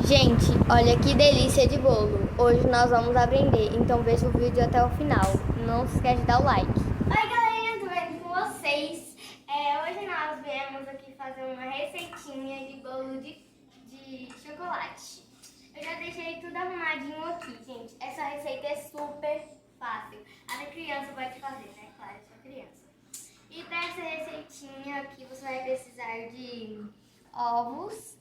Gente, olha que delícia de bolo. Hoje nós vamos aprender, então veja o vídeo até o final. Não se esquece de dar o like. Oi galerinha, tudo bem com vocês? Hoje nós viemos aqui fazer uma receitinha de bolo de chocolate. Eu já deixei tudo arrumadinho aqui, gente. Essa receita é super fácil. Até criança pode fazer, né? Claro, só criança. E para essa receitinha aqui você vai precisar de ovos,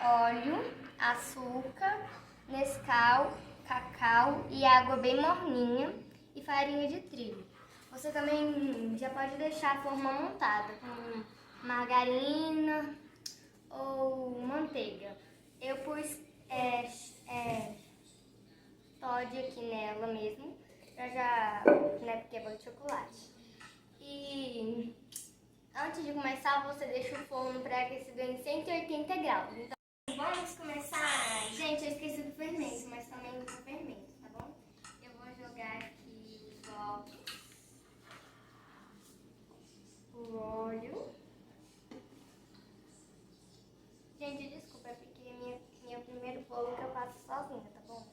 óleo, açúcar, Nescau, cacau e água bem morninha e farinha de trigo. Você também já pode deixar a forma montada com margarina ou manteiga. Eu pus Toddy aqui nela mesmo, já, né, porque é bolo de chocolate. E antes de começar, você deixa o forno pré-aquecido em 180 graus. Então, vamos começar. Gente, eu esqueci do fermento, mas também do fermento, tá bom? Eu vou jogar aqui os ovos, o óleo. Gente, desculpa, é porque é meu primeiro bolo que eu faço sozinha, tá bom?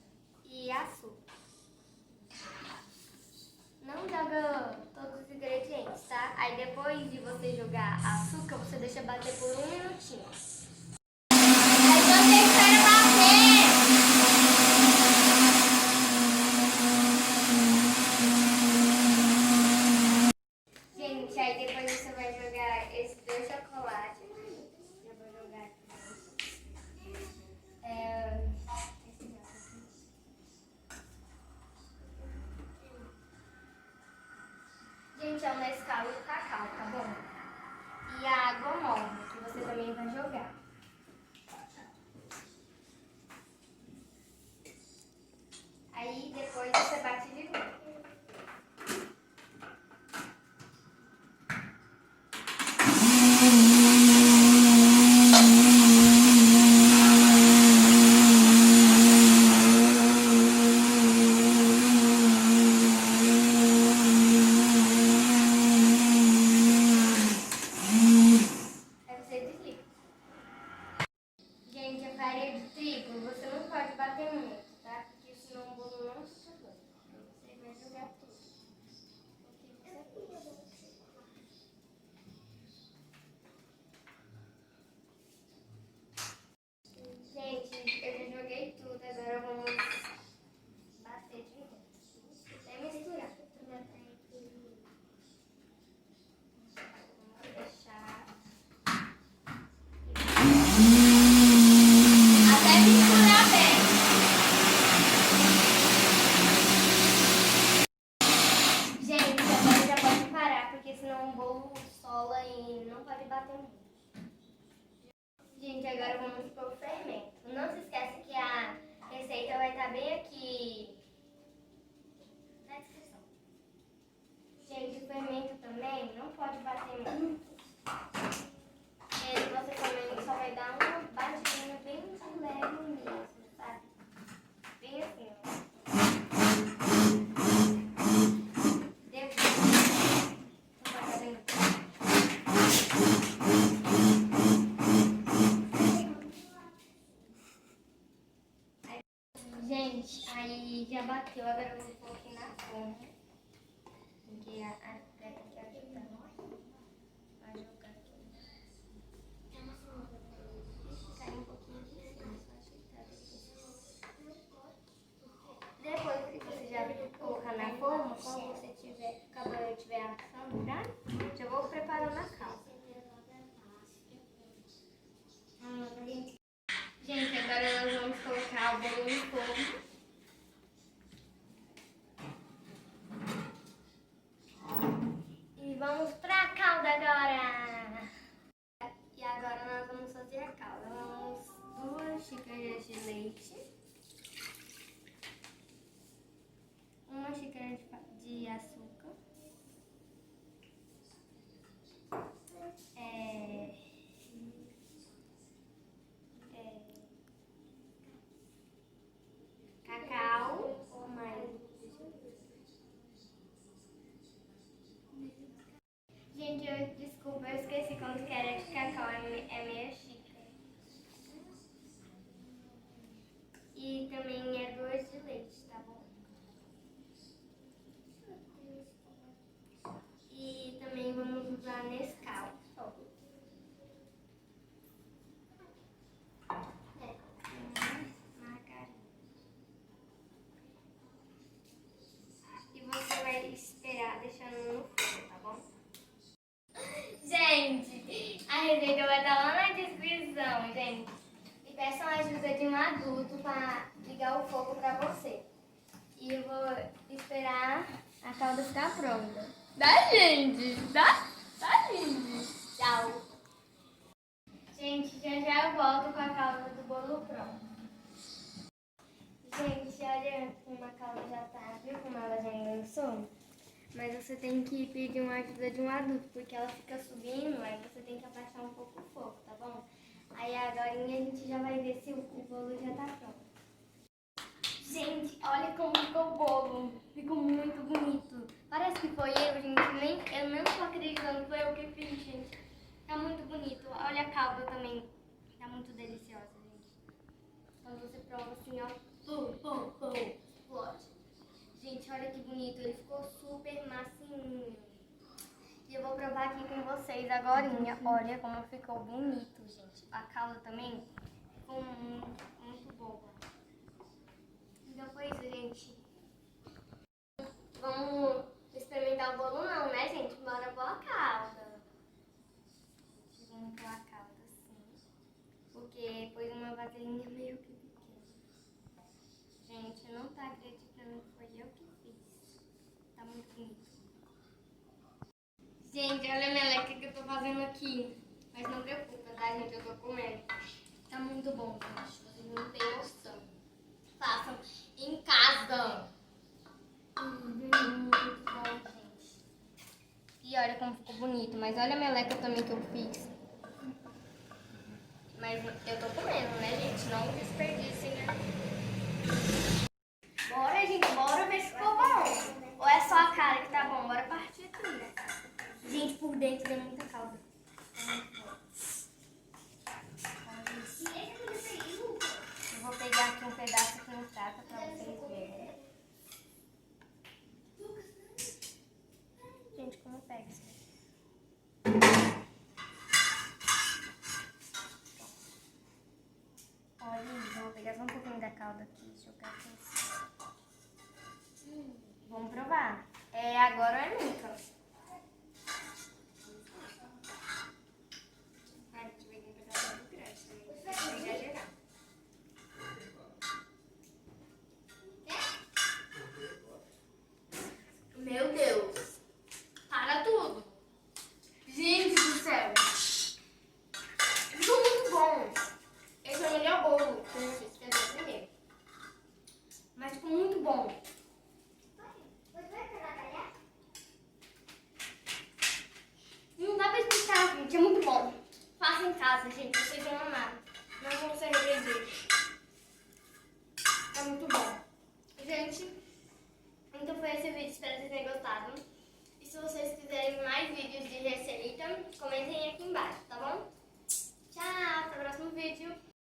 E açúcar. Não joga todos os ingredientes, tá? Aí depois de você jogar açúcar, você deixa bater por 1 minutinho. Aí você espera bater! Gente, aí depois você vai jogar esses dois chocolates. Eu vou jogar aqui. Gente, é o Nescau e o cacau, tá bom? E a água morna, que você também vai jogar. Aí depois você bate de novo. Aí você desliga. Gente, a farinha de trigo você não pode bater muito, tá? Porque senão o bolo não fica bom. Você vai jogar tudo. Gente, eu já joguei tudo, agora vamos bater de novo. Até misturar. Vamos deixar. Até misturar bem. Gente, agora já pode parar, porque senão o bolo sola e não pode bater muito. Gente, agora vamos para o fermento. Não se esqueça que a receita vai estar bem aqui na descrição. Gente, o fermento também não pode bater muito. Você também só vai dar uma batidinha bem de leve mesmo, sabe? Bem assim, ó. Gente, aí já bateu, agora eu vou pôr aqui na forma. Porque a tem que ajudar a jogar aqui. Caiu um pouquinho de cima, só ajeitar aqui. Depois que você já colocar na forma, quando você tiver, o cabelo estiver assando, já vou preparando a calça. Gente, agora nós vamos colocar o bolo no forno. peçam a ajuda de um adulto para ligar o fogo para você. E eu vou esperar a calda ficar pronta. Tá, gente? Tá, gente? Tchau. Gente, já eu volto com a calda do bolo pronto. Gente, olha como a calda já tá, viu como ela já engrossou? Mas você tem que pedir uma ajuda de um adulto, porque ela fica subindo, aí você tem que abaixar um pouco o fogo, tá bom? Aí agora a gente já vai ver se o bolo já tá pronto. Gente, olha como ficou o bolo. Ficou muito bonito. Parece que foi eu, gente. Eu não tô acreditando que foi eu que fiz, gente. Tá muito bonito. Olha a calda também. Tá muito deliciosa, gente. Quando você prova assim, ó. Explode. Gente, olha que bonito. Ele ficou super macinho. E eu vou provar aqui com vocês agora. Olha como ficou bonito, gente. A calda também ficou muito boa. Então foi isso, gente. Vamos experimentar o bolo não, né, gente? Bora pôr a calda. Vamos pôr a calda assim. Porque pôs uma vasilhinha meio que pequena. Gente, não tá acreditando que foi eu que fiz. Tá muito bonito. Gente, olha a meleca que eu tô fazendo aqui. Mas não preocupa, tá, gente? Eu tô comendo. Tá muito bom, gente. Vocês não têm noção. Façam em casa. Muito bom, gente. E olha como ficou bonito. Mas olha a meleca também que eu fiz. Mas eu tô comendo, né, gente? Não desperdicem, né? Bora, gente. Bora ver se ficou bom. Ou é só a cara que tá bom? Bora partir aqui, né? Gente, por dentro tem muita calda. Eu vou pegar aqui um pedaço aqui no prato pra vocês verem. Gente, como pega isso? Olha, eu vou pegar só um pouquinho da calda aqui e jogar aqui em cima. Vamos provar. É agora ou é nunca? A gente vai ter um pedaço muito grande também. Não vai exagerar. Meu Deus! Para tudo! Gente do céu! Ficou muito bom! Esse é o melhor bolo que eu já fiz, quer dizer, primeiro. Mas ficou muito bom. Não dá pra explicar, gente. É muito bom. Faça em casa, gente. Vocês vão amar. Não vão se arrepender. É muito bom. Gente, então foi esse vídeo. Espero que vocês tenham gostado. E se vocês quiserem mais vídeos de receita,